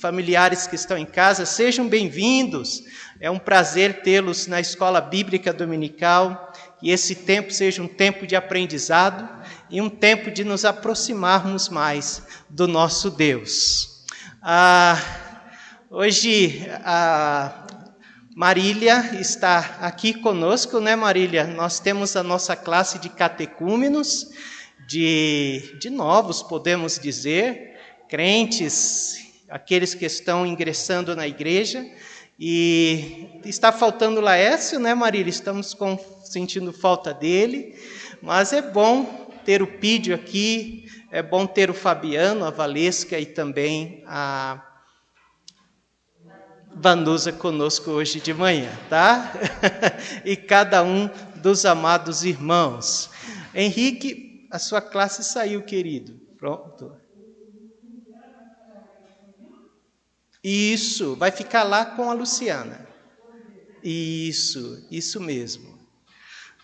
familiares que estão em casa, sejam bem-vindos. É um prazer tê-los na Escola Bíblica Dominical. Que esse tempo seja um tempo de aprendizado e um tempo de nos aproximarmos mais do nosso Deus. Hoje a Marília está aqui conosco, né, Marília? Nós temos a nossa classe de catecúmenos, de novos, podemos dizer, crentes, aqueles que estão ingressando na igreja. E está faltando o Laércio, né, Marília? Estamos sentindo falta dele, mas é bom ter o Pídio aqui, é bom ter o Fabiano, a Valesca e também a Vanusa conosco hoje de manhã, tá? E cada um dos amados irmãos. Henrique, a sua classe saiu, querido. Pronto. Isso, vai ficar lá com a Luciana. Isso mesmo.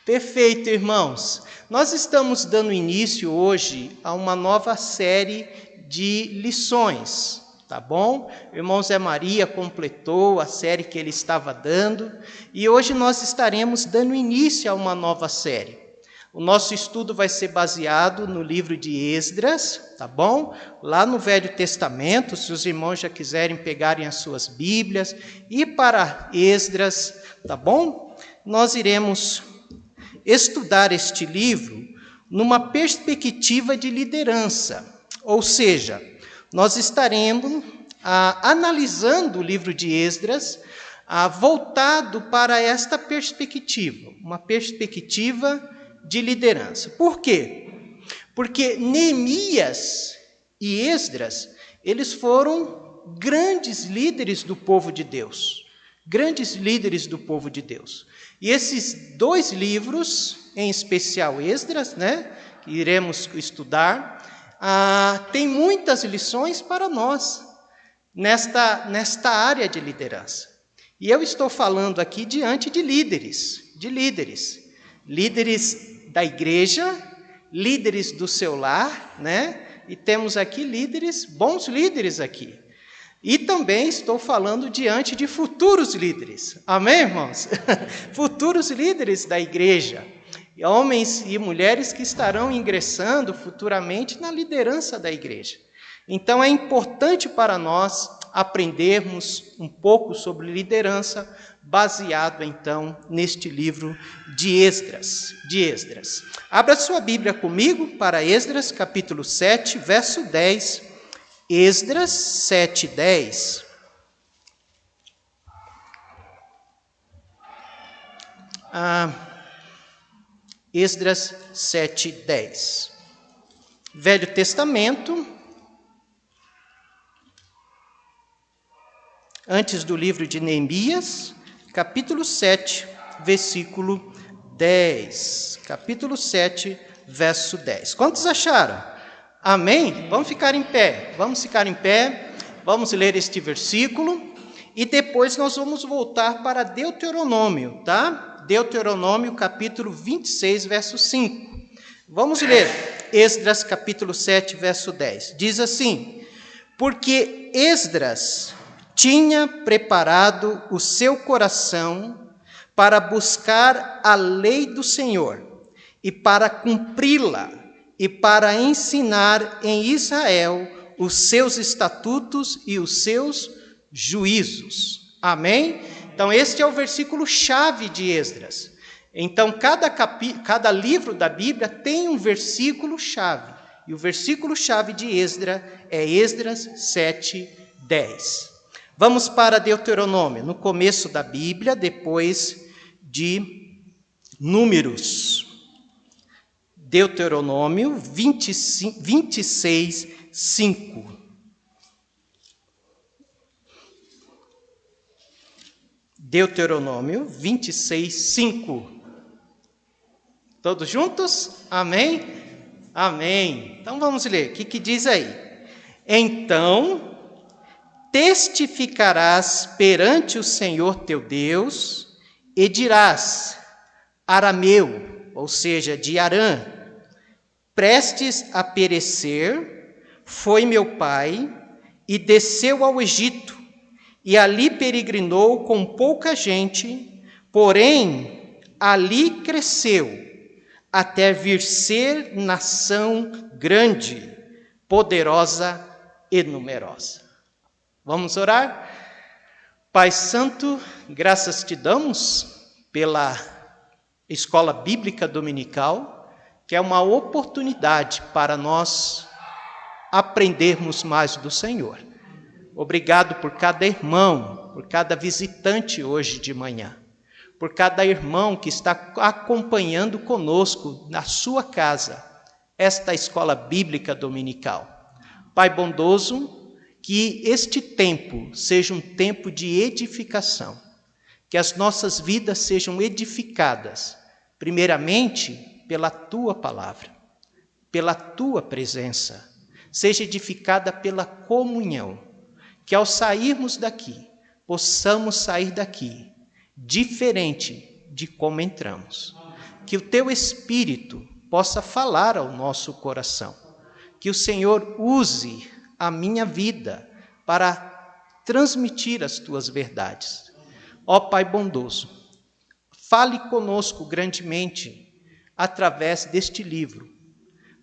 Perfeito, irmãos. Nós estamos dando início hoje a uma nova série de lições, tá bom? O irmão Zé Maria completou a série que ele estava dando e hoje nós estaremos dando início a uma nova série. O nosso estudo vai ser baseado no livro de Esdras, tá bom? Lá no Velho Testamento, se os irmãos já quiserem pegarem as suas Bíblias, e para Esdras, tá bom? Nós iremos estudar este livro numa perspectiva de liderança, ou seja, nós estaremos analisando o livro de Esdras voltado para esta perspectiva, uma perspectiva de liderança. Por quê? Porque Neemias e Esdras, eles foram grandes líderes do povo de Deus. Grandes líderes do povo de Deus. E esses dois livros, em especial Esdras, né, que iremos estudar, tem muitas lições para nós nesta área de liderança. E eu estou falando aqui diante de líderes da igreja, líderes do seu lar, né? E temos aqui bons líderes aqui. E também estou falando diante de futuros líderes. Amém, irmãos? Futuros líderes da igreja. Homens e mulheres que estarão ingressando futuramente na liderança da igreja. Então é importante para nós aprendermos um pouco sobre liderança, baseado então neste livro de Esdras. Abra sua Bíblia comigo para Esdras, capítulo 7, verso 10. Esdras 7, 10. Esdras 7, 10. Velho Testamento, antes do livro de Neemias, capítulo 7, versículo 10. Capítulo 7, verso 10. Quantos acharam? Amém? Vamos ficar em pé. Vamos ler este versículo e depois nós vamos voltar para Deuteronômio, tá? Deuteronômio, capítulo 26, verso 5. Vamos ler Esdras, capítulo 7, verso 10. Diz assim: porque Esdras tinha preparado o seu coração para buscar a lei do Senhor e para cumpri-la e para ensinar em Israel os seus estatutos e os seus juízos. Amém? Então, este é o versículo-chave de Esdras. Então, cada livro da Bíblia tem um versículo-chave. E o versículo-chave de Esdras é Esdras 7, 10. Vamos para Deuteronômio, no começo da Bíblia, depois de Números. Deuteronômio 26, 5. Deuteronômio 26, 5. Todos juntos? Amém? Amém. Então vamos ler. O que diz aí? Então testificarás perante o Senhor teu Deus e dirás: Arameu, ou seja, de Arã, prestes a perecer, foi meu pai, e desceu ao Egito, e ali peregrinou com pouca gente, porém ali cresceu, até vir ser nação grande, poderosa e numerosa. Vamos orar? Pai Santo, graças te damos pela Escola Bíblica Dominical, que é uma oportunidade para nós aprendermos mais do Senhor. Obrigado por cada irmão, por cada visitante hoje de manhã, por cada irmão que está acompanhando conosco na sua casa esta Escola Bíblica Dominical. Pai bondoso, que este tempo seja um tempo de edificação, que as nossas vidas sejam edificadas, primeiramente pela Tua palavra, pela Tua presença, seja edificada pela comunhão, que ao sairmos daqui, possamos sair daqui diferente de como entramos, que o Teu Espírito possa falar ao nosso coração, que o Senhor use a minha vida para transmitir as Tuas verdades. Ó Pai bondoso, fale conosco grandemente através deste livro,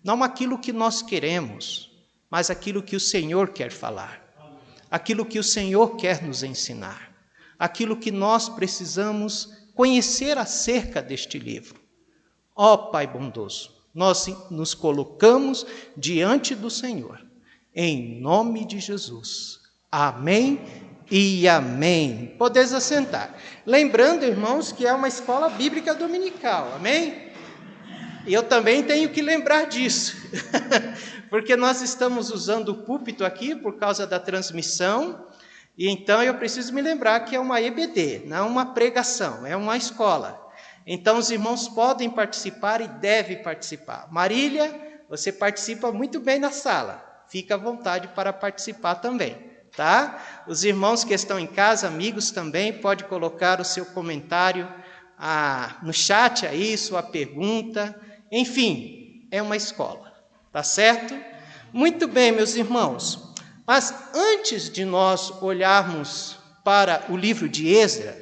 não aquilo que nós queremos, mas aquilo que o Senhor quer falar, aquilo que o Senhor quer nos ensinar, aquilo que nós precisamos conhecer acerca deste livro. Ó Pai bondoso, nós nos colocamos diante do Senhor, em nome de Jesus. Amém e amém. Podeis assentar. Lembrando, irmãos, que é uma escola bíblica dominical, amém? E eu também tenho que lembrar disso, porque nós estamos usando o púlpito aqui por causa da transmissão, e então eu preciso me lembrar que é uma EBD, não uma pregação, é uma escola. Então os irmãos podem participar e devem participar. Marília, você participa muito bem na sala. Fica à vontade para participar também, tá? Os irmãos que estão em casa, amigos também, pode colocar o seu comentário no chat aí, sua pergunta. Enfim, é uma escola, tá certo? Muito bem, meus irmãos. Mas antes de nós olharmos para o livro de Esdras,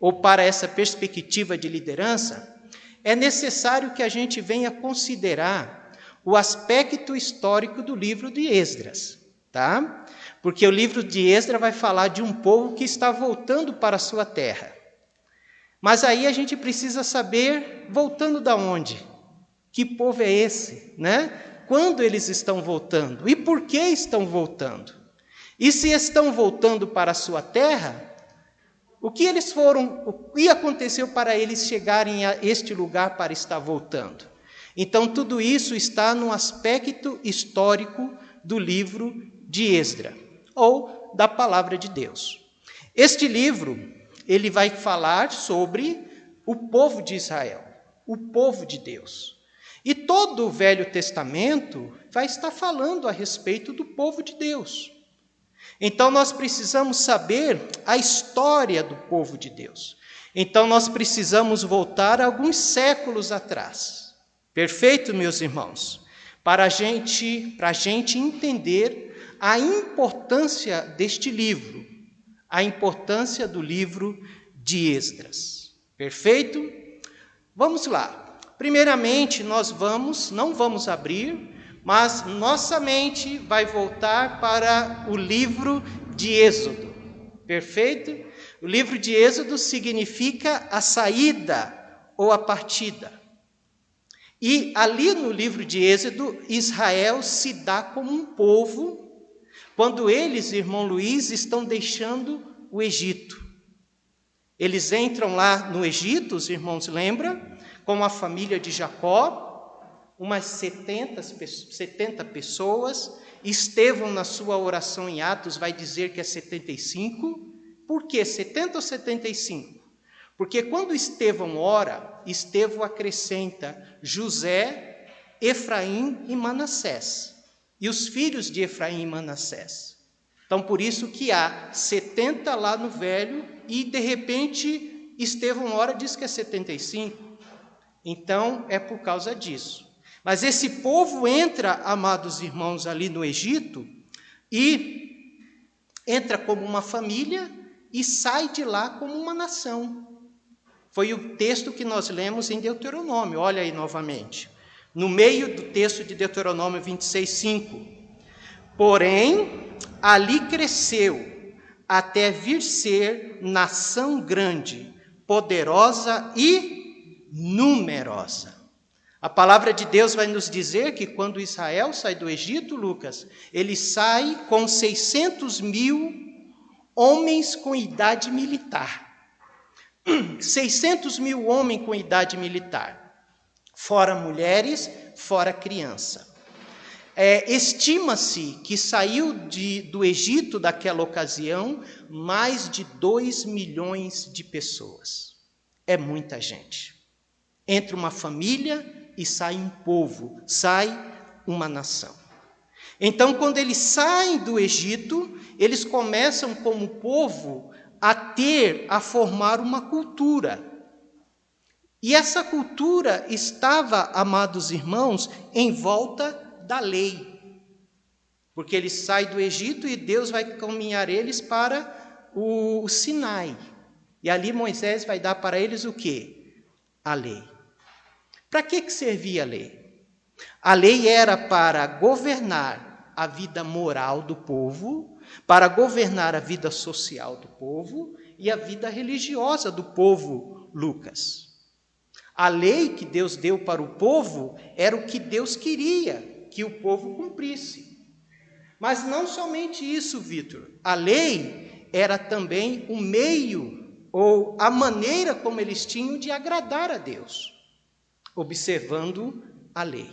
ou para essa perspectiva de liderança, é necessário que a gente venha considerar o aspecto histórico do livro de Esdras, tá? Porque o livro de Esdras vai falar de um povo que está voltando para a sua terra. Mas aí a gente precisa saber, voltando da onde? Que povo é esse, né? Quando eles estão voltando? E por que estão voltando? E se estão voltando para a sua terra, o que aconteceu para eles chegarem a este lugar para estar voltando? Então, tudo isso está no aspecto histórico do livro de Esdras, ou da palavra de Deus. Este livro, ele vai falar sobre o povo de Israel, o povo de Deus. E todo o Velho Testamento vai estar falando a respeito do povo de Deus. Então, nós precisamos saber a história do povo de Deus. Então, nós precisamos voltar alguns séculos atrás. Perfeito, meus irmãos? Para a gente entender a importância deste livro, a importância do livro de Esdras. Perfeito? Vamos lá. Primeiramente, não vamos abrir, mas nossa mente vai voltar para o livro de Êxodo. Perfeito? O livro de Êxodo significa a saída ou a partida. E ali no livro de Êxodo, Israel se dá como um povo, quando eles, irmão Luiz, estão deixando o Egito. Eles entram lá no Egito, os irmãos lembram, com a família de Jacó, umas 70 pessoas. Estevão, na sua oração em Atos, vai dizer que é 75. Por que 70 ou 75? Porque quando Estevão ora, Estevão acrescenta José, Efraim e Manassés. E os filhos de Efraim e Manassés. Então, por isso que há 70 lá no Velho e, de repente, Estevão ora e diz que é 75. Então, é por causa disso. Mas esse povo entra, amados irmãos, ali no Egito, e entra como uma família e sai de lá como uma nação. Foi o texto que nós lemos em Deuteronômio, olha aí novamente. No meio do texto de Deuteronômio 26:5. Porém, ali cresceu, até vir ser nação grande, poderosa e numerosa. A palavra de Deus vai nos dizer que quando Israel sai do Egito, Lucas, ele sai com 600.000 homens com idade militar. 600.000 homens com idade militar, fora mulheres, fora criança. Estima-se que saiu do Egito daquela ocasião mais de 2 milhões de pessoas. É muita gente. Entra uma família e sai um povo, sai uma nação. Então, quando eles saem do Egito, eles começam como povo a formar uma cultura. E essa cultura estava, amados irmãos, em volta da lei. Porque eles saem do Egito e Deus vai caminhar eles para o Sinai. E ali Moisés vai dar para eles o quê? A lei. Para que servia a lei? A lei era para governar a vida moral do povo, para governar a vida social do povo e a vida religiosa do povo, Lucas. A lei que Deus deu para o povo era o que Deus queria que o povo cumprisse. Mas não somente isso, Vitor. A lei era também o meio ou a maneira como eles tinham de agradar a Deus, observando a lei.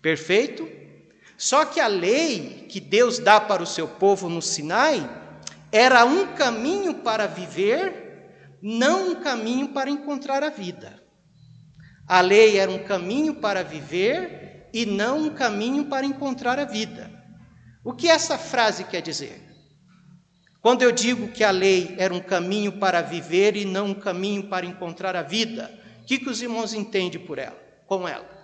Perfeito? Só que a lei que Deus dá para o seu povo no Sinai era um caminho para viver, não um caminho para encontrar a vida. A lei era um caminho para viver e não um caminho para encontrar a vida. O que essa frase quer dizer? Quando eu digo que a lei era um caminho para viver e não um caminho para encontrar a vida, o que os irmãos entendem com ela?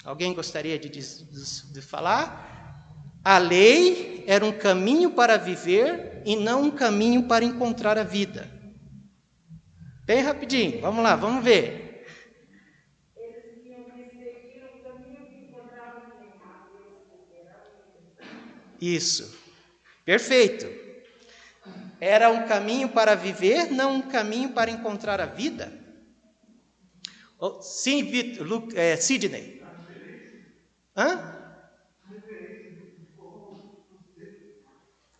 Alguém gostaria de falar? A lei era um caminho para viver e não um caminho para encontrar a vida. Bem rapidinho, vamos lá, vamos ver. Eles tinham que seguir o caminho que encontravam em Isso, perfeito. Era um caminho para viver, não um caminho para encontrar a vida. Sim, Sidney. Hã?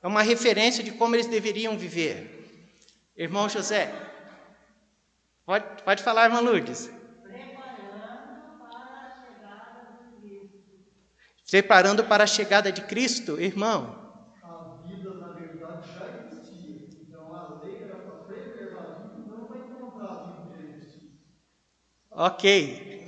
É uma referência de como eles deveriam viver. Irmão José, pode falar, irmã Lourdes. Preparando para a chegada de Cristo, irmão. A vida, na verdade, já existia. Então, a lei era para preservar a vida, não para encontrar a vida que já existia. Ok.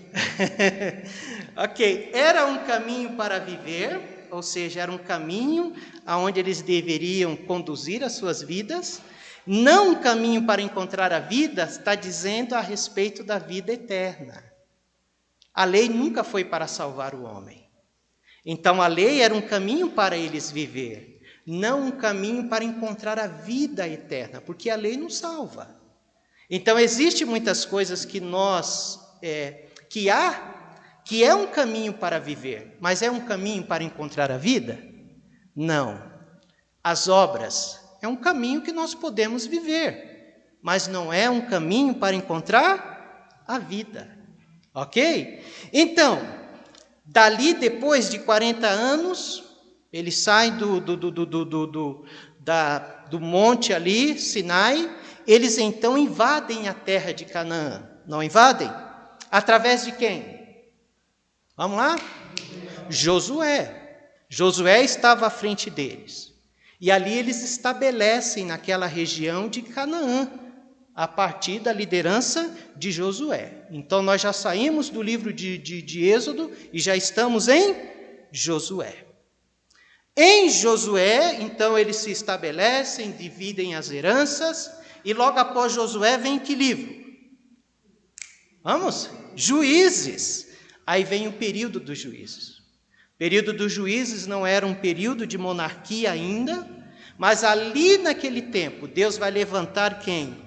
Ok. Era um caminho para viver, ou seja, era um caminho aonde eles deveriam conduzir as suas vidas. Não um caminho para encontrar a vida, está dizendo a respeito da vida eterna. A lei nunca foi para salvar o homem. Então, a lei era um caminho para eles viver, não um caminho para encontrar a vida eterna, porque a lei não salva. Então, existem muitas coisas que que é um caminho para viver, mas é um caminho para encontrar a vida? Não. As obras é um caminho que nós podemos viver, mas não é um caminho para encontrar a vida. Ok? Então, dali, depois de 40 anos, eles saem do monte ali, Sinai, eles então invadem a terra de Canaã. Não invadem? Através de quem? Vamos lá? Josué. Josué estava à frente deles. E ali eles estabelecem naquela região de Canaã, a partir da liderança de Josué. Então, nós já saímos do livro de Êxodo e já estamos em Josué. Em Josué, então, eles se estabelecem, dividem as heranças, e logo após Josué vem que livro? Vamos? Juízes. Aí vem o período dos juízes. O período dos juízes não era um período de monarquia ainda, mas ali naquele tempo, Deus vai levantar quem?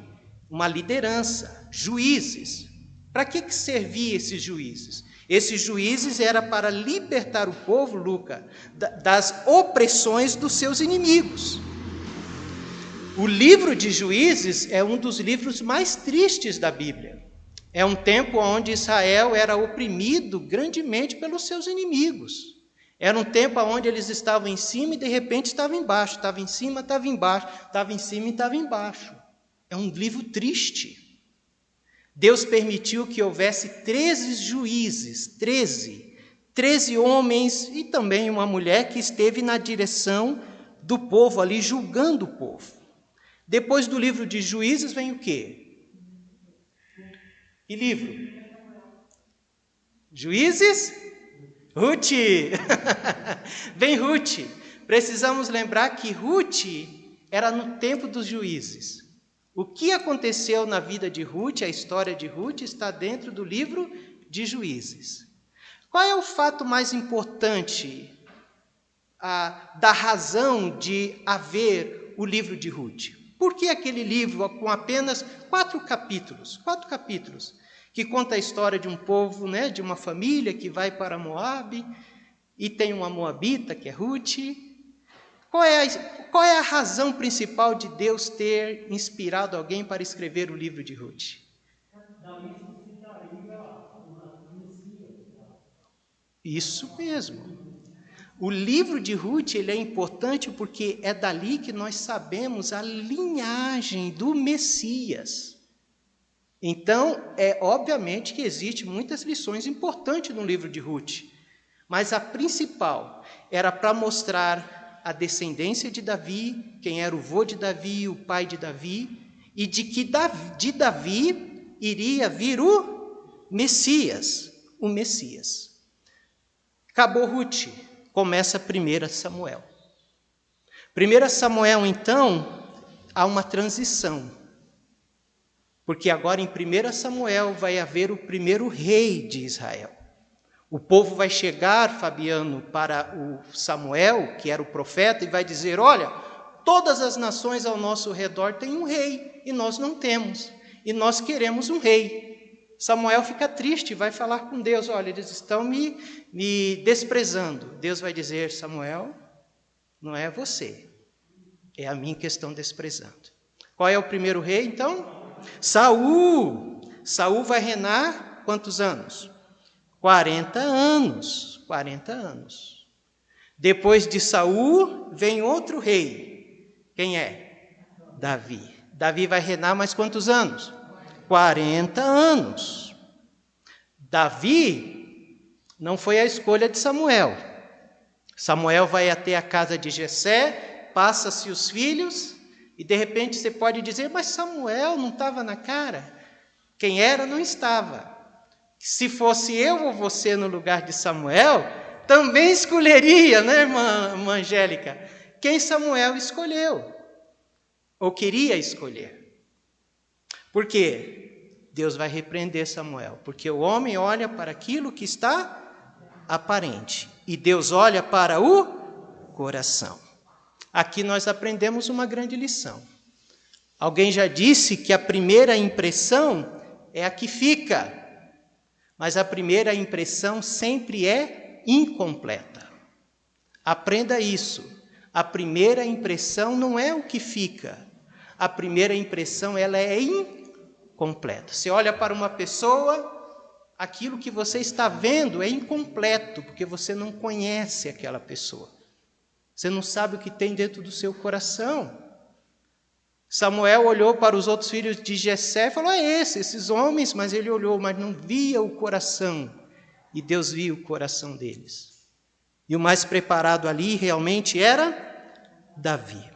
Uma liderança, juízes. Para que serviam esses juízes? Esses juízes era para libertar o povo, Luca, das opressões dos seus inimigos. O livro de Juízes é um dos livros mais tristes da Bíblia. É um tempo onde Israel era oprimido grandemente pelos seus inimigos. Era um tempo onde eles estavam em cima e de repente estavam embaixo, estava em cima, estava embaixo, estava em cima e estava embaixo. É um livro triste. Deus permitiu que houvesse 13 juízes, 13 homens e também uma mulher que esteve na direção do povo ali, julgando o povo. Depois do livro de Juízes vem o quê? Que livro? Juízes? Ruth! Vem Ruth. Precisamos lembrar que Ruth era no tempo dos juízes. O que aconteceu na vida de Ruth, a história de Ruth, está dentro do livro de Juízes. Qual é o fato mais importante da razão de haver o livro de Ruth? Por que aquele livro com apenas 4 capítulos, que conta a história de um povo, né, de uma família que vai para Moabe, e tem uma moabita, que é Ruth. Qual é a razão principal de Deus ter inspirado alguém para escrever o livro de Ruth? Isso mesmo. O livro de Ruth ele é importante porque é dali que nós sabemos a linhagem do Messias. Então, obviamente que existe muitas lições importantes no livro de Ruth, mas a principal era para mostrar a descendência de Davi, quem era o vô de Davi, o pai de Davi, e de que de Davi iria vir o Messias, Acabou Ruth, começa 1 Samuel. 1 Samuel, então, há uma transição. Porque agora em 1 Samuel vai haver o primeiro rei de Israel. O povo vai chegar, Fabiano, para o Samuel, que era o profeta, e vai dizer, olha, todas as nações ao nosso redor têm um rei, e nós não temos, e nós queremos um rei. Samuel fica triste, vai falar com Deus, olha, eles estão me desprezando. Deus vai dizer, Samuel, não é você, é a mim que estão desprezando. Qual é o primeiro rei, então? Saul. Saul vai reinar quantos anos? 40 anos. Depois de Saul, vem outro rei. Quem é? Davi. Davi vai reinar mais quantos anos? 40 anos. Davi não foi a escolha de Samuel. Samuel vai até a casa de Jessé, passa-se os filhos, e de repente você pode dizer, mas Samuel não estava na cara? Quem era não estava. Se fosse eu ou você no lugar de Samuel, também escolheria, né, irmã Angélica? Quem Samuel escolheu, ou queria escolher. Por quê? Deus vai repreender Samuel, porque o homem olha para aquilo que está aparente, e Deus olha para o coração. Aqui nós aprendemos uma grande lição. Alguém já disse que a primeira impressão é a que fica, mas a primeira impressão sempre é incompleta. Aprenda isso. A primeira impressão não é o que fica. A primeira impressão ela é incompleta. Você olha para uma pessoa, aquilo que você está vendo é incompleto, porque você não conhece aquela pessoa. Você não sabe o que tem dentro do seu coração. Samuel olhou para os outros filhos de Jessé e falou, esses homens, mas ele olhou, mas não via o coração. E Deus via o coração deles. E o mais preparado ali realmente era Davi.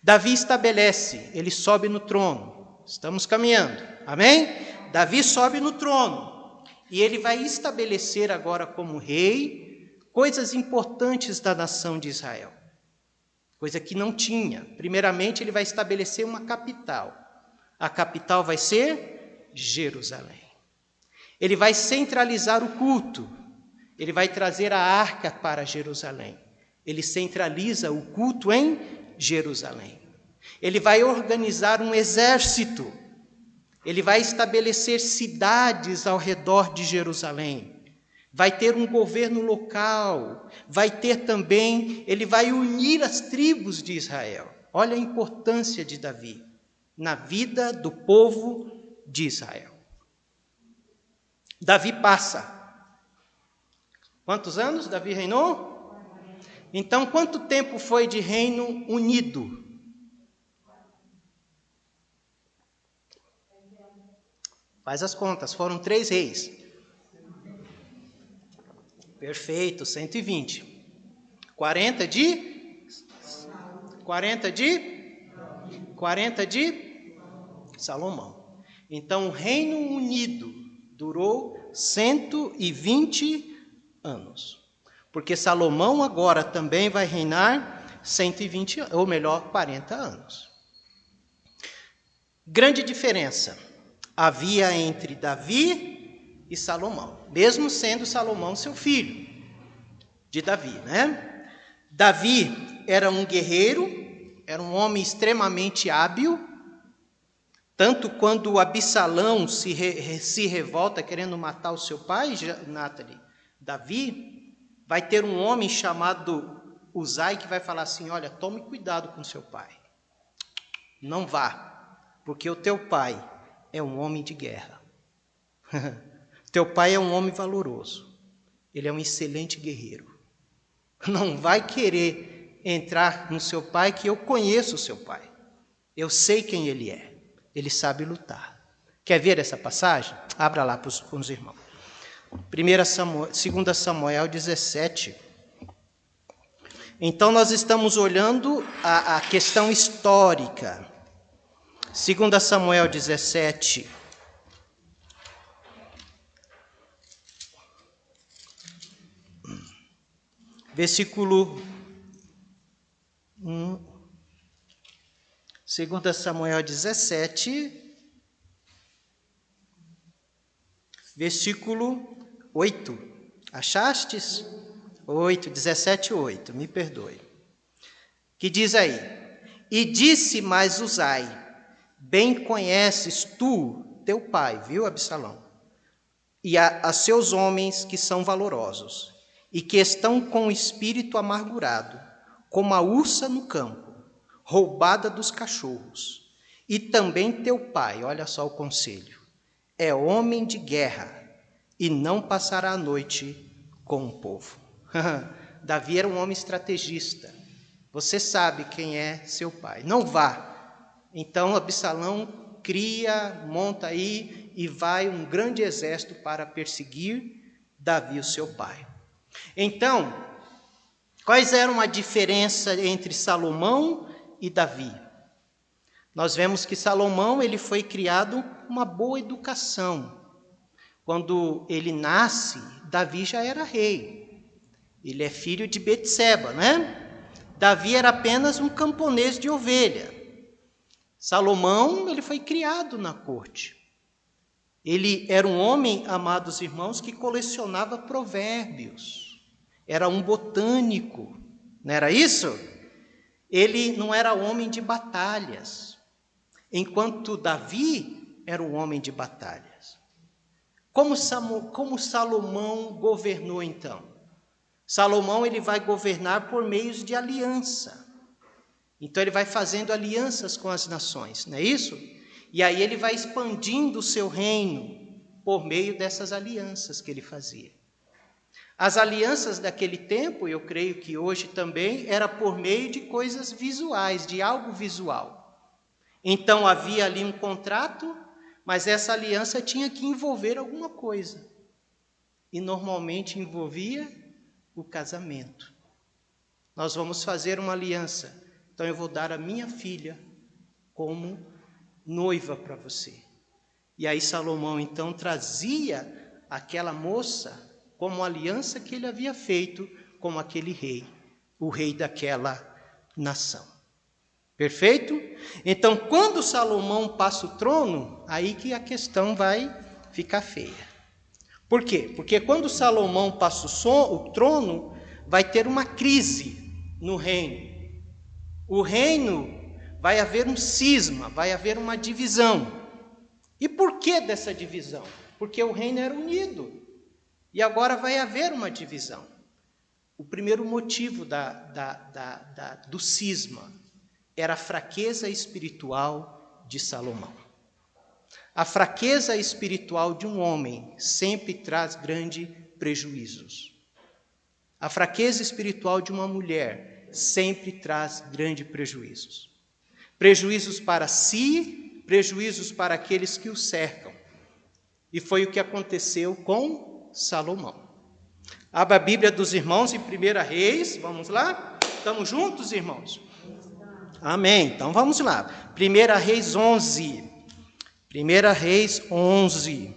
Davi estabelece, ele sobe no trono. Estamos caminhando, amém? Davi sobe no trono. E ele vai estabelecer agora como rei coisas importantes da nação de Israel. Coisa que não tinha. Primeiramente, ele vai estabelecer uma capital. A capital vai ser Jerusalém. Ele vai centralizar o culto. Ele vai trazer a arca para Jerusalém. Ele centraliza o culto em Jerusalém. Ele vai organizar um exército. Ele vai estabelecer cidades ao redor de Jerusalém. Vai ter um governo local. Ele vai unir as tribos de Israel. Olha a importância de Davi na vida do povo de Israel. Davi passa. Quantos anos Davi reinou? Então, quanto tempo foi de reino unido? Faz as contas, foram 3 reis. Perfeito, 120. 40 de Salomão. Então, o Reino Unido durou 120 anos. Porque Salomão agora também vai reinar 120, ou melhor, 40 anos. Grande diferença havia entre Davi e Salomão, mesmo sendo Salomão seu filho de Davi, né? Davi era um guerreiro, era um homem extremamente hábil, tanto quando Absalão se revolta querendo matar o seu pai, Nathalie, Davi, vai ter um homem chamado Uzai que vai falar assim, olha, tome cuidado com seu pai, não vá, porque o teu pai é um homem de guerra. Teu pai é um homem valoroso. Ele é um excelente guerreiro. Não vai querer entrar no seu pai, que eu conheço o seu pai. Eu sei quem ele é. Ele sabe lutar. Quer ver essa passagem? Abra lá para os irmãos. 2 Samuel 17. Então, nós estamos olhando a questão histórica. 2 Samuel 17, versículo 1. 2 Samuel 17, versículo 8. Achastes? 17, 8, me perdoe. Que diz aí, e disse mais Uzai, bem conheces tu, teu pai, viu, Absalão, e a seus homens que são valorosos, e que estão com o espírito amargurado, como a ursa no campo, roubada dos cachorros. E também teu pai, olha só o conselho, é homem de guerra, e não passará a noite com o povo. Davi era um homem estrategista. Você sabe quem é seu pai. Não vá. Então Absalão monta aí e vai um grande exército para perseguir Davi, o seu pai. Então, quais eram a diferença entre Salomão e Davi? Nós vemos que Salomão ele foi criado com uma boa educação. Quando ele nasce, Davi já era rei. Ele é filho de Betseba, né? Davi era apenas um camponês de ovelha. Salomão, ele foi criado na corte. Ele era um homem, amados irmãos, que colecionava provérbios. Era um botânico, não era isso? Ele não era homem de batalhas, enquanto Davi era um homem de batalhas. Como Salomão governou então? Salomão ele vai governar por meios de aliança. Então ele vai fazendo alianças com as nações, não é isso? E aí ele vai expandindo o seu reino por meio dessas alianças que ele fazia. As alianças daquele tempo, eu creio que hoje também, era por meio de coisas visuais, de algo visual. Então havia ali um contrato, mas essa aliança tinha que envolver alguma coisa. E normalmente envolvia o casamento. Nós vamos fazer uma aliança. Então eu vou dar a minha filha como noiva para você. E aí Salomão então trazia aquela moça como aliança que ele havia feito com aquele rei, o rei daquela nação. Perfeito? Então, quando Salomão passa o trono, aí que a questão vai ficar feia. Por quê? Porque quando Salomão passa o trono, vai ter uma crise no reino. O reino vai haver um cisma, vai haver uma divisão. E por que dessa divisão? Porque o reino era unido. E agora vai haver uma divisão. O primeiro motivo do cisma era a fraqueza espiritual de Salomão. A fraqueza espiritual de um homem sempre traz grandes prejuízos. A fraqueza espiritual de uma mulher sempre traz grandes prejuízos. Prejuízos para si, prejuízos para aqueles que o cercam. E foi o que aconteceu com Salomão. Abra a Bíblia dos irmãos em 1 Reis, vamos lá? Estamos juntos, irmãos? Amém, então vamos lá. 1 Reis 11. 1 Reis 11.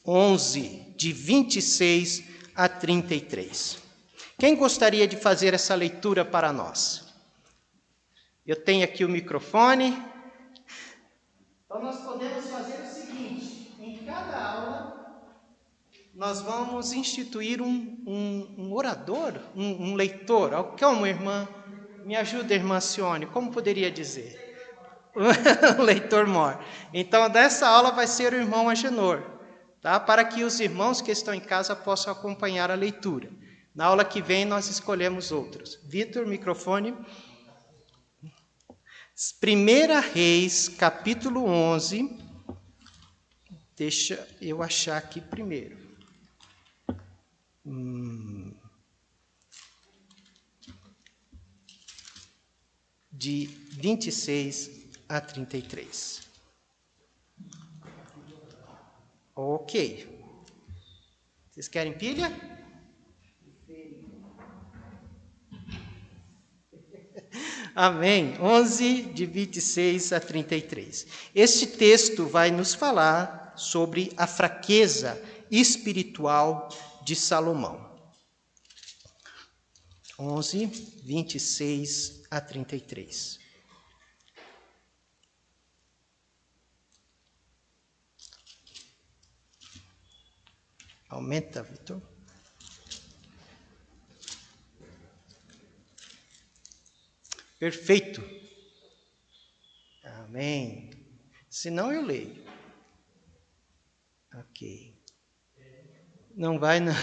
11, de 26 a 33. Quem gostaria de fazer essa leitura para nós? Eu tenho aqui o microfone. Então nós podemos fazer o seguinte: em cada aula nós vamos instituir um orador, um leitor. Calma, irmã, me ajuda, irmã Sione, como poderia dizer? O leitor mor. Então, dessa aula vai ser o irmão Agenor, tá? Para que os irmãos que estão em casa possam acompanhar a leitura. Na aula que vem, nós escolhemos outros. Vitor, microfone. 1 Reis, capítulo 11. Deixa eu achar aqui primeiro. De 26 a 33. Ok. Vocês querem pilha? Amém. 11, de 26 a 33. Este texto vai nos falar sobre a fraqueza espiritual de Salomão. 11, 26 a 33. Aumenta, Vitor. Perfeito. Amém. Se não, eu leio. Ok. Não vai, não.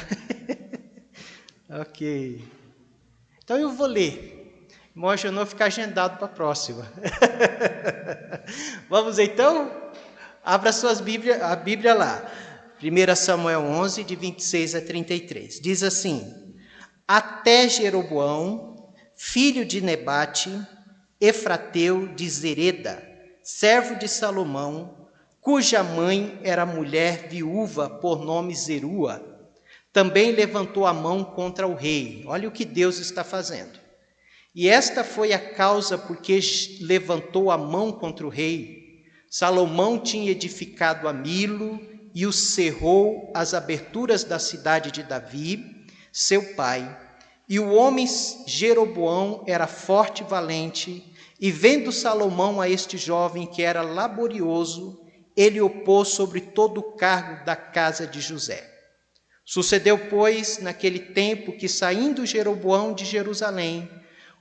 Ok. Então eu vou ler. Mostra não ficar agendado para a próxima. Vamos então? Abra a Bíblia lá. 1 Samuel 11, de 26 a 33. Diz assim: até Jeroboão, filho de Nebate, efrateu de Zereda, servo de Salomão, cuja mãe era mulher viúva por nome Zerua, também levantou a mão contra o rei. Olha o que Deus está fazendo. E esta foi a causa porque levantou a mão contra o rei. Salomão tinha edificado a Milo e o cerrou às aberturas da cidade de Davi, seu pai. E o homem Jeroboão era forte e valente, e vendo Salomão a este jovem que era laborioso, ele o pôs sobre todo o cargo da casa de José. Sucedeu, pois, naquele tempo que, saindo Jeroboão de Jerusalém,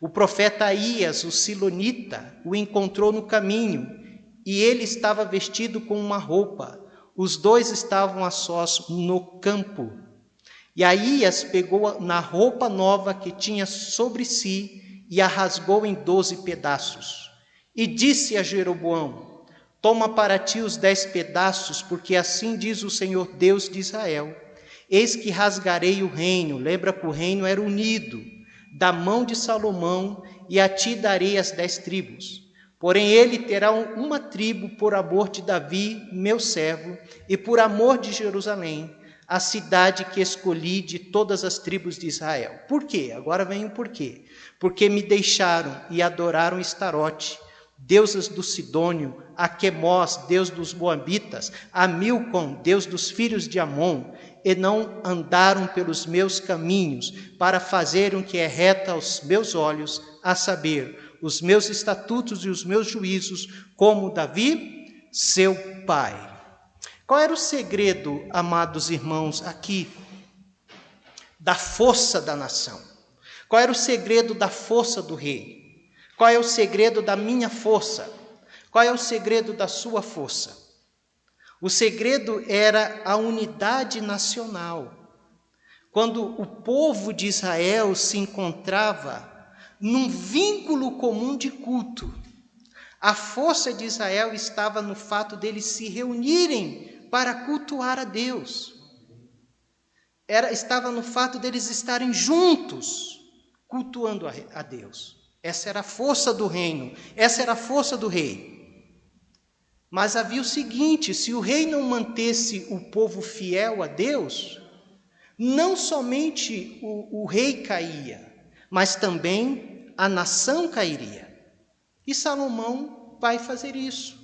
o profeta Aías, o silonita, o encontrou no caminho, e ele estava vestido com uma roupa. Os dois estavam a sós no campo. E Aías pegou na roupa nova que tinha sobre si e a rasgou em 12 pedaços. E disse a Jeroboão: toma para ti os 10 pedaços, porque assim diz o Senhor Deus de Israel: eis que rasgarei o reino, lembra que o reino era unido, da mão de Salomão, e a ti darei as 10 tribos. Porém ele terá uma tribo por amor de Davi, meu servo, e por amor de Jerusalém, a cidade que escolhi de todas as tribos de Israel. Por quê? Agora vem o porquê. Porque me deixaram e adoraram Estarote, deusas do Sidônio, a Quemós, deus dos Moabitas, a Milcom, deus dos filhos de Amon, e não andaram pelos meus caminhos, para fazerem o que é reto aos meus olhos, a saber, os meus estatutos e os meus juízos, como Davi, seu pai. Qual era o segredo, amados irmãos, aqui, da força da nação? Qual era o segredo da força do rei? Qual é o segredo da minha força? Qual é o segredo da sua força? O segredo era a unidade nacional. Quando o povo de Israel se encontrava num vínculo comum de culto, a força de Israel estava no fato deles se reunirem para cultuar a Deus. Estava no fato deles estarem juntos, cultuando a Deus. Essa era a força do reino, essa era a força do rei. Mas havia o seguinte: se o rei não mantesse o povo fiel a Deus, não somente o rei caía, mas também a nação cairia. E Salomão vai fazer isso.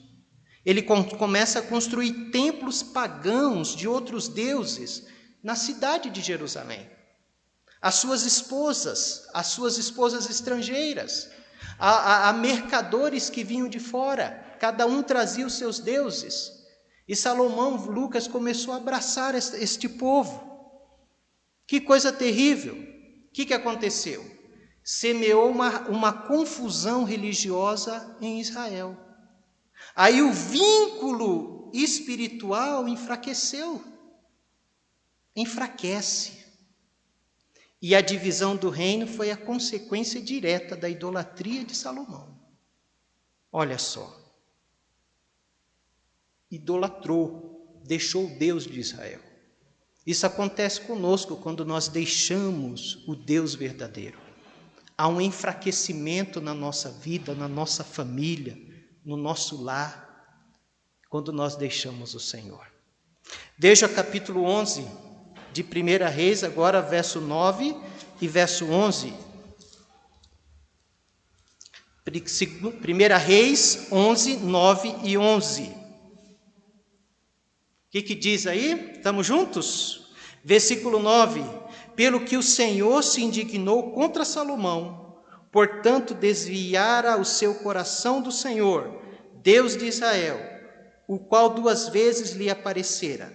Ele começa a construir templos pagãos de outros deuses na cidade de Jerusalém. As suas esposas estrangeiras, a mercadores que vinham de fora, cada um trazia os seus deuses. E Salomão, Lucas, começou a abraçar este povo. Que coisa terrível! O que aconteceu? Semeou uma confusão religiosa em Israel. Aí o vínculo espiritual enfraqueceu. Enfraquece. E a divisão do reino foi a consequência direta da idolatria de Salomão. Olha só. Idolatrou, deixou o Deus de Israel. Isso acontece conosco quando nós deixamos o Deus verdadeiro. Há um enfraquecimento na nossa vida, na nossa família, no nosso lar, quando nós deixamos o Senhor. Veja capítulo 11 de 1 Reis, agora verso 9 e verso 11. 1 Reis 11, 9 e 11. O que diz aí? Estamos juntos? Versículo 9. Pelo que o Senhor se indignou contra Salomão, portanto desviara o seu coração do Senhor, Deus de Israel, o qual 2 vezes lhe aparecera.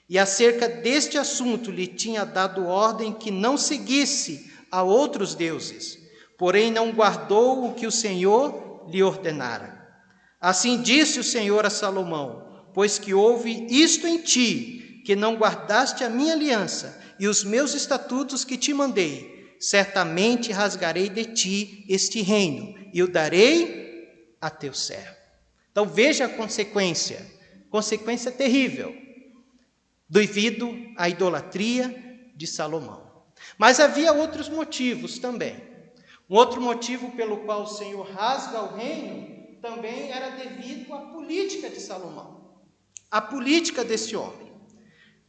E acerca deste assunto lhe tinha dado ordem que não seguisse a outros deuses, porém não guardou o que o Senhor lhe ordenara. Assim disse o Senhor a Salomão: pois que houve isto em ti, que não guardaste a minha aliança e os meus estatutos que te mandei, certamente rasgarei de ti este reino e o darei a teu servo. Então veja a consequência terrível, devido à idolatria de Salomão. Mas havia outros motivos também. Um outro motivo pelo qual o Senhor rasga o reino também era devido à política de Salomão, a política desse homem.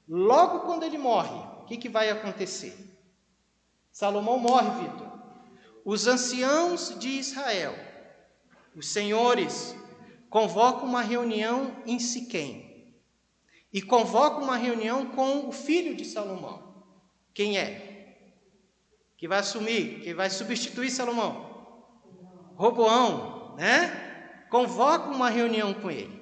Logo quando ele morre, o que vai acontecer? Salomão morre, Vitor. Os anciãos de Israel, os senhores, convocam uma reunião em Siquém e convocam uma reunião com o filho de Salomão. Quem é? Que vai assumir, que vai substituir Salomão? Roboão, né? Convocam uma reunião com ele.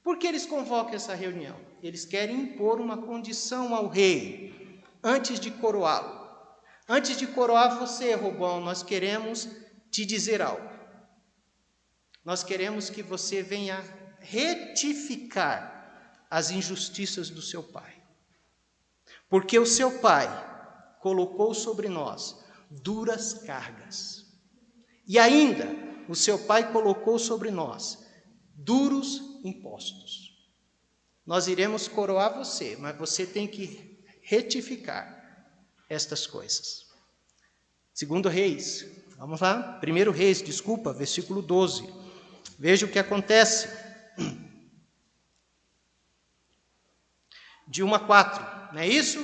Por que eles convocam essa reunião? Eles querem impor uma condição ao rei, antes de coroá-lo. Antes de coroar você, Roboão, nós queremos te dizer algo. Nós queremos que você venha retificar as injustiças do seu pai. Porque o seu pai colocou sobre nós duras cargas. E ainda, o seu pai colocou sobre nós duros impostos. Nós iremos coroar você, mas você tem que retificar estas coisas. 2 Reis, vamos lá? 1 Reis, versículo 12. Veja o que acontece. De 1 a 4, não é isso?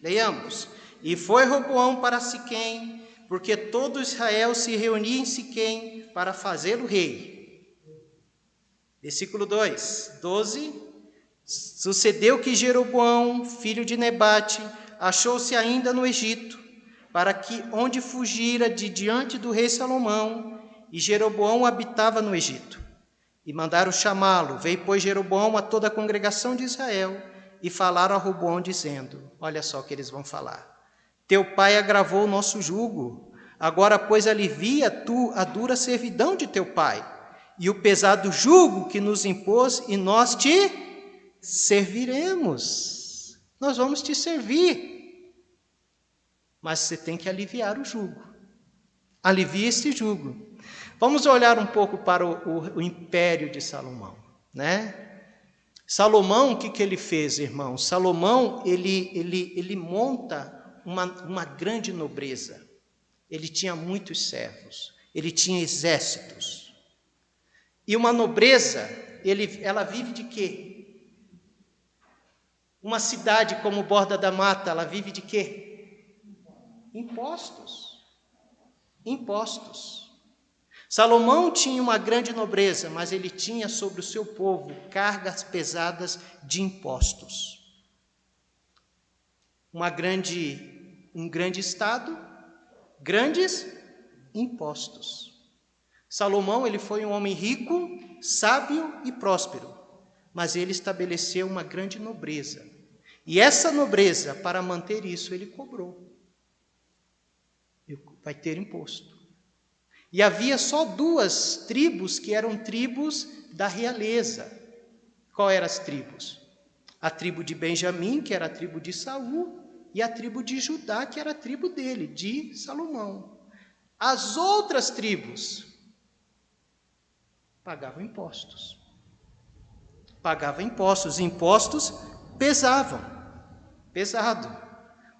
Leiamos. E foi Roboão para Siquém, porque todo Israel se reunia em Siquém para fazê-lo rei. Versículo 2, 12. Sucedeu que Jeroboão, filho de Nebate, achou-se ainda no Egito, para que onde fugira de diante do rei Salomão, e Jeroboão habitava no Egito. E mandaram chamá-lo. Veio, pois, Jeroboão a toda a congregação de Israel e falaram a Roboão, dizendo, olha só o que eles vão falar. Teu pai agravou o nosso jugo. Agora, pois, alivia tu a dura servidão de teu pai e o pesado jugo que nos impôs, e nós te serviremos. Nós vamos te servir. Mas você tem que aliviar o jugo. Alivia este jugo. Vamos olhar um pouco para o império de Salomão, né? Salomão, o que ele fez, irmãos? Salomão, ele monta uma grande nobreza. Ele tinha muitos servos, ele tinha exércitos. E uma nobreza, ela vive de quê? Uma cidade como Borda da Mata, ela vive de quê? Impostos. Impostos. Salomão tinha uma grande nobreza, mas ele tinha sobre o seu povo cargas pesadas de impostos. Um grande estado, grandes impostos. Salomão, ele foi um homem rico, sábio e próspero, mas ele estabeleceu uma grande nobreza. E essa nobreza, para manter isso, ele cobrou. Vai ter imposto. E havia só 2 tribos que eram tribos da realeza. Qual eram as tribos? A tribo de Benjamim, que era a tribo de Saul, e a tribo de Judá, que era a tribo dele, de Salomão. As outras tribos pagavam impostos. Pagavam impostos. Impostos pesavam. Pesado.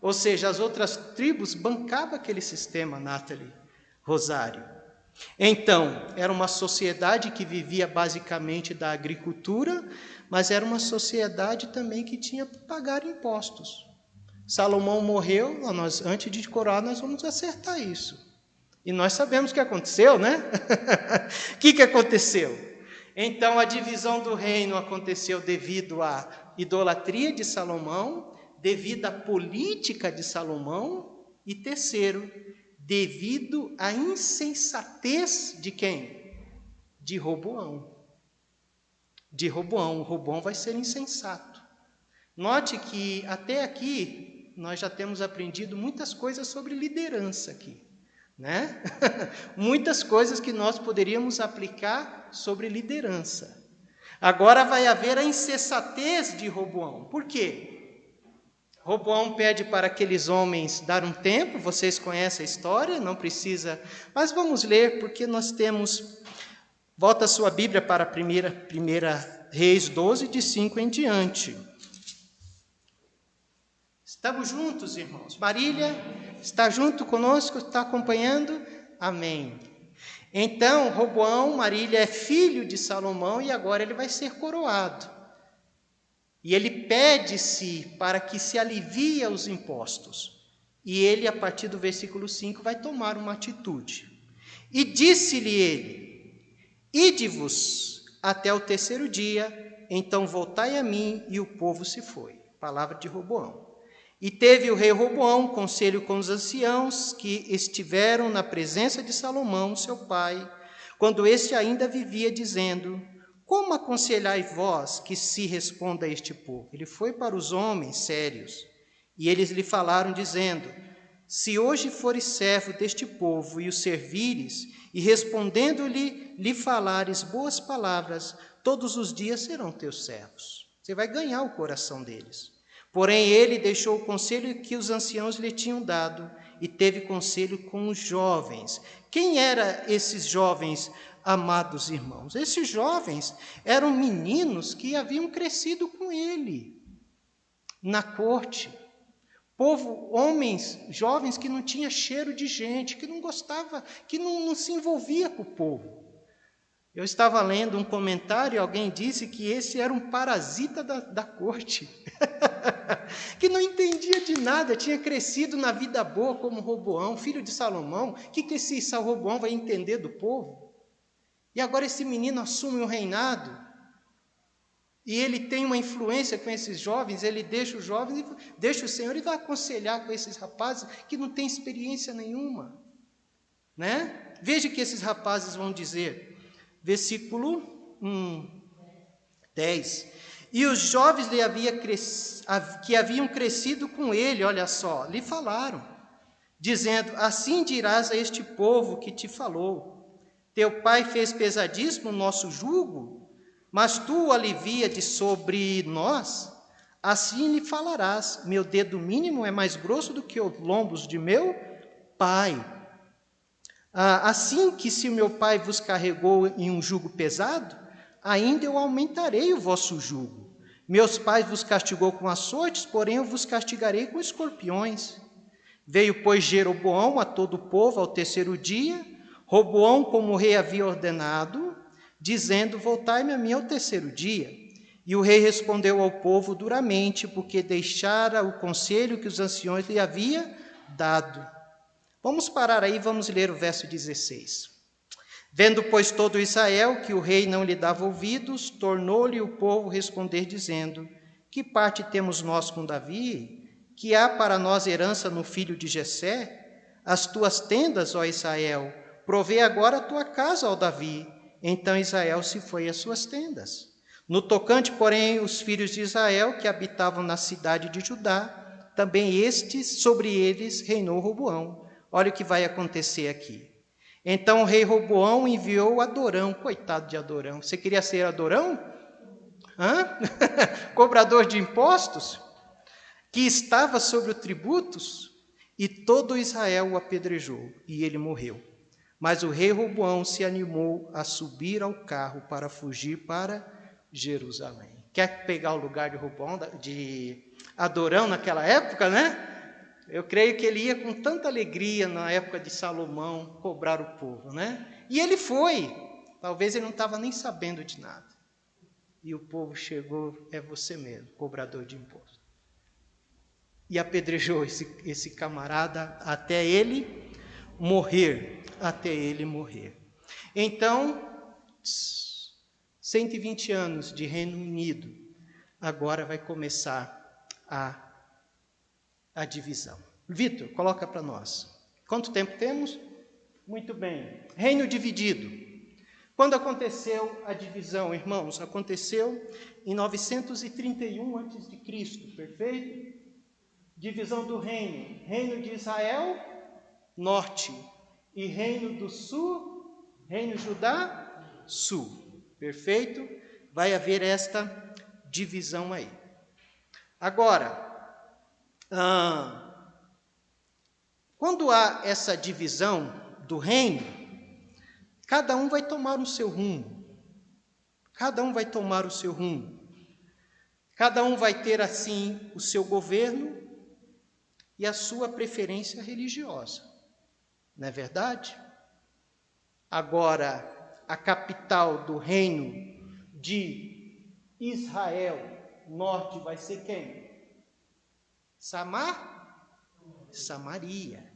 Ou seja, as outras tribos bancavam aquele sistema, Nathalie, Rosário. Então, era uma sociedade que vivia basicamente da agricultura, mas era uma sociedade também que tinha que pagar impostos. Salomão morreu, antes de coroar, nós vamos acertar isso. E nós sabemos o que aconteceu, né? O que aconteceu? Então, a divisão do reino aconteceu devido à idolatria de Salomão, devido à política de Salomão, e terceiro, devido à insensatez de quem? De Roboão. De Roboão. Roboão vai ser insensato. Note que até aqui nós já temos aprendido muitas coisas sobre liderança aqui, né? Muitas coisas que nós poderíamos aplicar sobre liderança. Agora vai haver a insensatez de Roboão. Por quê? Roboão pede para aqueles homens dar um tempo, vocês conhecem a história, não precisa, mas vamos ler, porque nós temos, volta a sua Bíblia para 1 Reis 12, de 5 em diante. Estamos juntos, irmãos? Marília, está junto conosco, está acompanhando? Amém. Então, Roboão, Marília, é filho de Salomão e agora ele vai ser coroado. E ele pede-se para que se alivie os impostos. E ele, a partir do versículo 5, vai tomar uma atitude. E disse-lhe ele, ide-vos até o 3º dia, então voltai a mim, e o povo se foi. Palavra de Roboão. E teve o rei Roboão conselho com os anciãos que estiveram na presença de Salomão, seu pai, quando este ainda vivia, dizendo, como aconselhai vós que se responda a este povo? Ele foi para os homens sérios, e eles lhe falaram, dizendo, se hoje fores servo deste povo e o servires, e respondendo-lhe, lhe falares boas palavras, todos os dias serão teus servos. Você vai ganhar o coração deles. Porém, ele deixou o conselho que os anciãos lhe tinham dado, e teve conselho com os jovens. Quem eram esses jovens, amados irmãos? Esses jovens eram meninos que haviam crescido com ele na corte. Povo, homens, jovens que não tinham cheiro de gente, que não gostava, que não se envolvia com o povo. Eu estava lendo um comentário e alguém disse que esse era um parasita da corte, que não entendia de nada, tinha crescido na vida boa como Roboão, filho de Salomão. O que esse Roboão vai entender do povo? E agora esse menino assume o reinado, e ele tem uma influência com esses jovens, ele deixa os jovens, deixa o Senhor e vai aconselhar com esses rapazes que não têm experiência nenhuma, né? Veja o que esses rapazes vão dizer, versículo 10. E os jovens que haviam crescido com ele, olha só, lhe falaram, dizendo: assim dirás a este povo que te falou: teu pai fez pesadíssimo o nosso jugo, mas tu o alivia de sobre nós. Assim lhe falarás: meu dedo mínimo é mais grosso do que os lombos de meu pai. Assim que se o meu pai vos carregou em um jugo pesado, ainda eu aumentarei o vosso jugo. Meus pais vos castigou com açoites, porém eu vos castigarei com escorpiões. Veio, pois, Jeroboão a todo o povo ao terceiro dia, Roboão, como o rei havia ordenado, dizendo: voltai-me a mim ao terceiro dia. E o rei respondeu ao povo duramente, porque deixara o conselho que os anciões lhe haviam dado. Vamos parar aí, vamos ler o verso 16. Vendo, pois, todo Israel que o rei não lhe dava ouvidos, tornou-lhe o povo responder, dizendo: que parte temos nós com Davi? Que há para nós herança no filho de Jessé? As tuas tendas, ó Israel, provê agora a tua casa, ó Davi. Então Israel se foi às suas tendas. No tocante, porém, os filhos de Israel, que habitavam na cidade de Judá, também sobre eles reinou Roboão. Olha o que vai acontecer aqui. Então o rei Roboão enviou Adorão, coitado de Adorão. Você queria ser Adorão? Cobrador de impostos? Que estava sobre os tributos? E todo Israel o apedrejou, e ele morreu. Mas o rei Roboão se animou a subir ao carro para fugir para Jerusalém. Quer pegar o lugar de Roboão, de Adorão naquela época, né? Eu creio que ele ia com tanta alegria na época de Salomão cobrar o povo, né? E ele foi. Talvez ele não estava nem sabendo de nada. E o povo chegou: é você mesmo, cobrador de imposto. E apedrejou esse camarada até ele morrer. Até ele morrer. Então, 120 anos de Reino Unido. Agora vai começar a divisão. Vitor, coloca para nós. Quanto tempo temos? Muito bem. Reino dividido. Quando aconteceu a divisão, irmãos? Aconteceu em 931 a.C., perfeito? Divisão do reino. Reino de Israel, norte. E reino do sul, reino Judá, sul. Perfeito? Vai haver esta divisão aí. Agora, quando há essa divisão do reino, cada um vai tomar o seu rumo. Cada um vai tomar o seu rumo. Cada um vai ter, assim, o seu governo e a sua preferência religiosa. Não é verdade? Agora, a capital do reino de Israel, norte, vai ser quem? Samaria.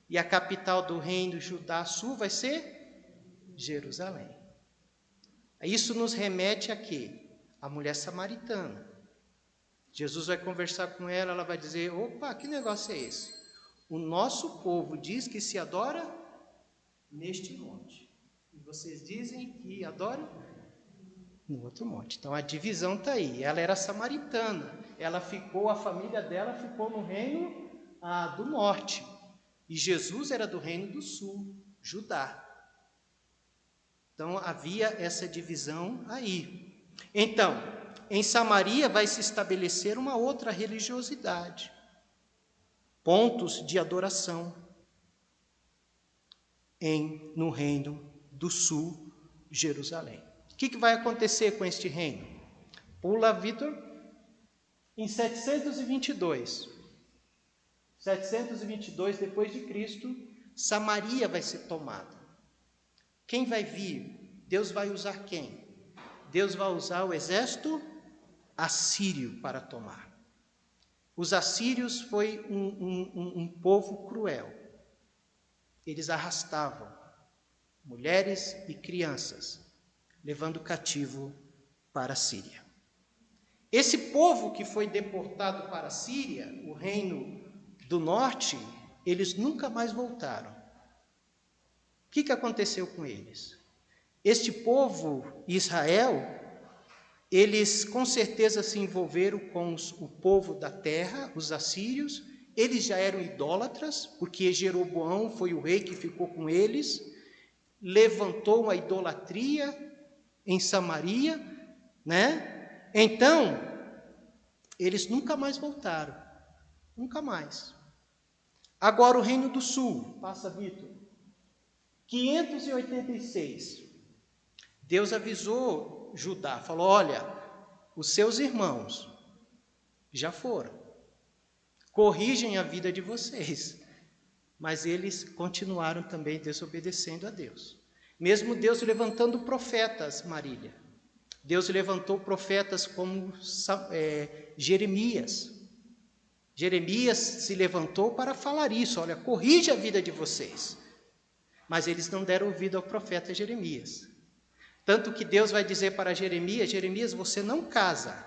E a capital do reino Judá sul vai ser Jerusalém. Isso nos remete a quê? A mulher samaritana. Jesus vai conversar com ela, ela vai dizer: opa, que negócio é esse? O nosso povo diz que se adora neste monte. E vocês dizem que adoram no outro monte. Então a divisão está aí. Ela era samaritana. A família dela ficou no reino do norte. E Jesus era do reino do sul, Judá. Então havia essa divisão aí. Então, em Samaria vai se estabelecer uma outra religiosidade. Pontos de adoração no reino do sul, Jerusalém. O que vai acontecer com este reino? Pula, Vitor. Em 722 depois de Cristo, Samaria vai ser tomada. Quem vai vir? Deus vai usar quem? Deus vai usar o exército assírio para tomar. Os assírios foi um povo cruel. Eles arrastavam mulheres e crianças, levando cativo para a Síria. Esse povo que foi deportado para a Síria, o reino do norte, eles nunca mais voltaram. O que aconteceu com eles? Este povo, Israel, eles com certeza se envolveram com o povo da terra, os assírios. Eles já eram idólatras, porque Jeroboão foi o rei que ficou com eles, levantou uma idolatria em Samaria, né? Então, eles nunca mais voltaram, nunca mais. Agora o Reino do Sul, passa Vitor, 586, Deus avisou Judá, falou, olha, os seus irmãos já foram, corrigem a vida de vocês, mas eles continuaram também desobedecendo a Deus. Mesmo Deus levantando profetas, Marília, Deus levantou profetas como Jeremias. Jeremias se levantou para falar isso, olha, corrige a vida de vocês. Mas eles não deram ouvido ao profeta Jeremias. Tanto que Deus vai dizer para Jeremias, Jeremias, você não casa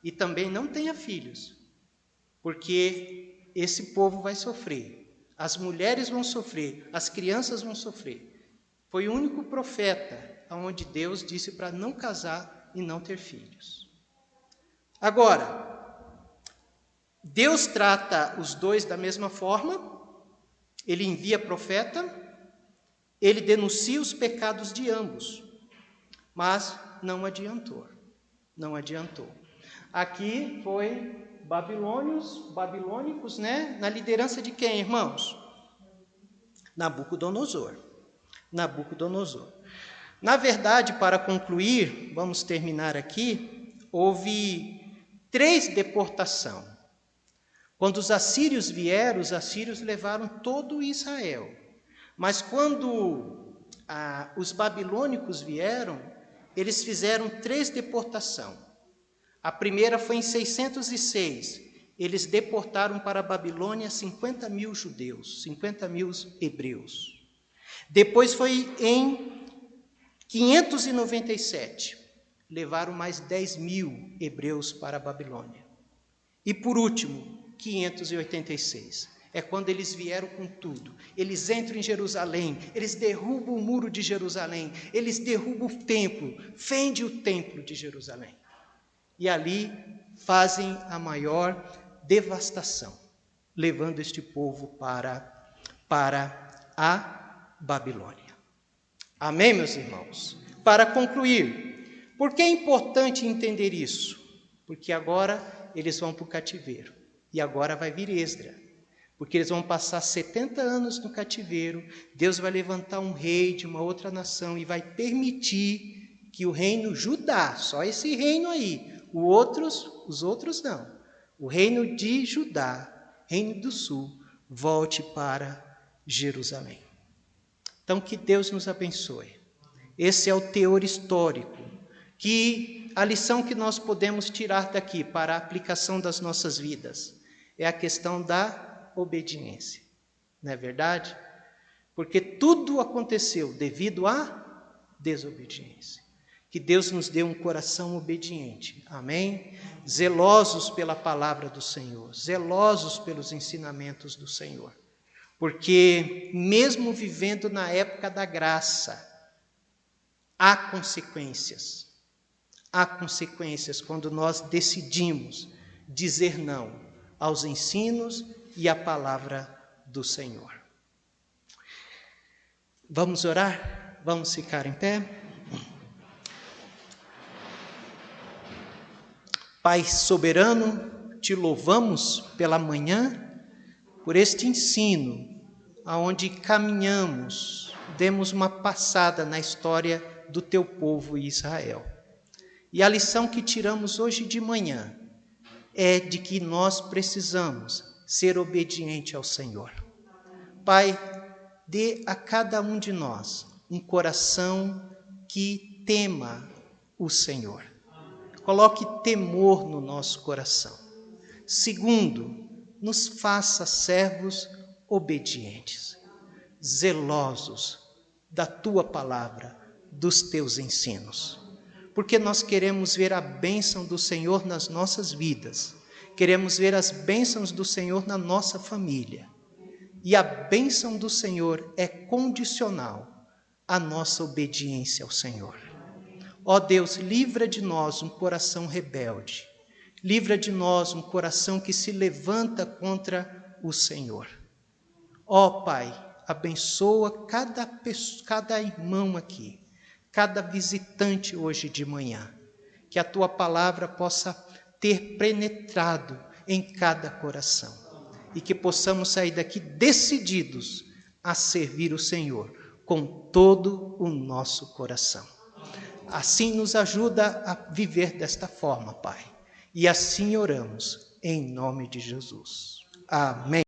e também não tenha filhos, porque esse povo vai sofrer, as mulheres vão sofrer, as crianças vão sofrer. Foi o único profeta onde Deus disse para não casar e não ter filhos. Agora, Deus trata os dois da mesma forma, ele envia profeta, ele denuncia os pecados de ambos, mas não adiantou. Aqui foi babilônicos, né? Na liderança de quem, irmãos? Nabucodonosor. Na verdade, para concluir, vamos terminar aqui, houve 3 deportações. Quando os assírios vieram, os assírios levaram todo Israel. Mas quando os babilônicos vieram, eles fizeram 3 deportações. A primeira foi em 606. Eles deportaram para a Babilônia 50.000 judeus, 50.000 hebreus. Depois foi em 597. Levaram mais 10.000 hebreus para a Babilônia. E por último, 586. É quando eles vieram com tudo. Eles entram em Jerusalém, eles derrubam o muro de Jerusalém, eles derrubam o templo, fendem o templo de Jerusalém. E ali fazem a maior devastação, levando este povo para a Babilônia. Amém, meus irmãos? Para concluir, por que é importante entender isso? Porque agora eles vão para o cativeiro. E agora vai vir Esdras, porque eles vão passar 70 anos no cativeiro, Deus vai levantar um rei de uma outra nação e vai permitir que o reino Judá, só esse reino aí, os outros não, o reino de Judá, reino do sul, volte para Jerusalém. Então que Deus nos abençoe. Esse é o teor histórico, que a lição que nós podemos tirar daqui para a aplicação das nossas vidas é a questão da obediência, não é verdade? Porque tudo aconteceu devido à desobediência. Que Deus nos dê um coração obediente, amém? Zelosos pela palavra do Senhor, zelosos pelos ensinamentos do Senhor. Porque mesmo vivendo na época da graça, há consequências quando nós decidimos dizer não aos ensinos e à palavra do Senhor. Vamos orar? Vamos ficar em pé? Pai soberano, te louvamos pela manhã, por este ensino, aonde caminhamos, demos uma passada na história do teu povo Israel. E a lição que tiramos hoje de manhã é de que nós precisamos ser obedientes ao Senhor. Pai, dê a cada um de nós um coração que tema o Senhor. Coloque temor no nosso coração. Segundo, nos faça servos obedientes, zelosos da tua palavra, dos teus ensinos. Porque nós queremos ver a bênção do Senhor nas nossas vidas, queremos ver as bênçãos do Senhor na nossa família. E a bênção do Senhor é condicional a nossa obediência ao Senhor. Ó Deus, livra de nós um coração rebelde. Livra de nós um coração que se levanta contra o Senhor. Ó Pai, abençoa cada irmão aqui, cada visitante hoje de manhã. Que a Tua palavra possa ter penetrado em cada coração. E que possamos sair daqui decididos a servir o Senhor com todo o nosso coração. Assim nos ajuda a viver desta forma, Pai. E assim oramos, em nome de Jesus. Amém.